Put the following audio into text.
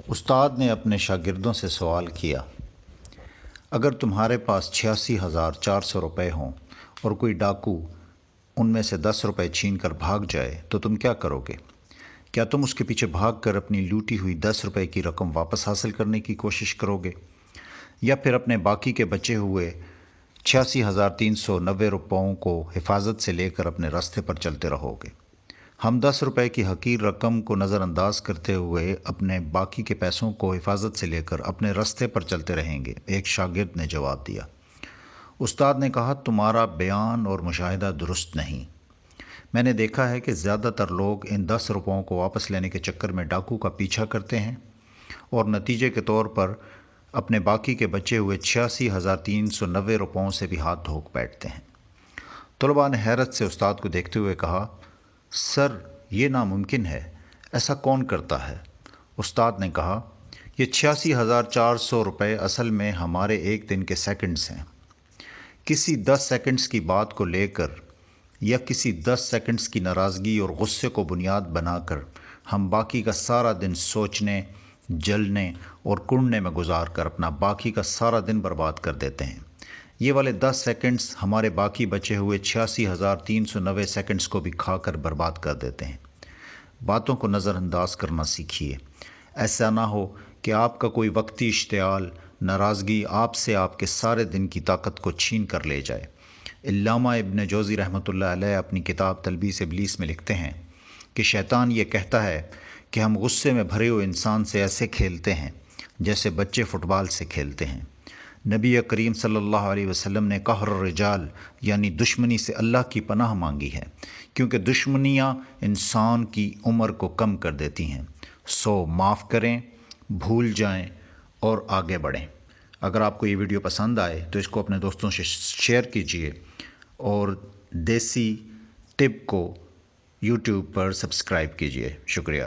استاد نے اپنے شاگردوں سے سوال کیا، اگر تمہارے پاس 86,400 روپے ہوں اور کوئی ڈاکو ان میں سے 10 روپے چھین کر بھاگ جائے تو تم کیا کرو گے؟ کیا تم اس کے پیچھے بھاگ کر اپنی لوٹی ہوئی 10 روپے کی رقم واپس حاصل کرنے کی کوشش کرو گے، یا پھر اپنے باقی کے بچے ہوئے 86,390 روپوں کو حفاظت سے لے کر اپنے راستے پر چلتے رہو گے؟ ہم 10 روپے کی حقیر رقم کو نظر انداز کرتے ہوئے اپنے باقی کے پیسوں کو حفاظت سے لے کر اپنے راستے پر چلتے رہیں گے، ایک شاگرد نے جواب دیا۔ استاد نے کہا، تمہارا بیان اور مشاہدہ درست نہیں۔ میں نے دیکھا ہے کہ زیادہ تر لوگ ان 10 روپوں کو واپس لینے کے چکر میں ڈاکو کا پیچھا کرتے ہیں اور نتیجے کے طور پر اپنے باقی کے بچے ہوئے 86,390 روپوں سے بھی ہاتھ دھو بیٹھتے ہیں۔ طلباء نے حیرت سے استاد کو دیکھتے ہوئے کہا، سر یہ ناممکن ہے، ایسا کون کرتا ہے؟ استاد نے کہا، یہ 86,400 روپے اصل میں ہمارے ایک دن کے سیکنڈز ہیں۔ کسی 10 سیکنڈز کی بات کو لے کر یا کسی 10 سیکنڈز کی ناراضگی اور غصے کو بنیاد بنا کر ہم باقی کا سارا دن سوچنے، جلنے اور کڑنے میں گزار کر اپنا باقی کا سارا دن برباد کر دیتے ہیں۔ یہ والے 10 سیکنڈز ہمارے باقی بچے ہوئے 86,390 سیکنڈز کو بھی کھا کر برباد کر دیتے ہیں۔ باتوں کو نظر انداز کرنا سیکھیے، ایسا نہ ہو کہ آپ کا کوئی وقتی اشتعال، ناراضگی آپ سے آپ کے سارے دن کی طاقت کو چھین کر لے جائے۔ علامہ ابن جوزی رحمۃ اللہ علیہ اپنی کتاب تلبیس ابلیس میں لکھتے ہیں کہ شیطان یہ کہتا ہے کہ ہم غصے میں بھرے ہوئے انسان سے ایسے کھیلتے ہیں جیسے بچے فٹ بال سے کھیلتے ہیں۔ نبی کریم صلی اللہ علیہ وسلم نے قہر الرجال یعنی دشمنی سے اللہ کی پناہ مانگی ہے، کیونکہ دشمنیاں انسان کی عمر کو کم کر دیتی ہیں۔ سو معاف کریں، بھول جائیں اور آگے بڑھیں۔ اگر آپ کو یہ ویڈیو پسند آئے تو اس کو اپنے دوستوں سے شیئر کیجیے اور دیسی ٹپ کو یوٹیوب پر سبسکرائب کیجیے۔ شکریہ۔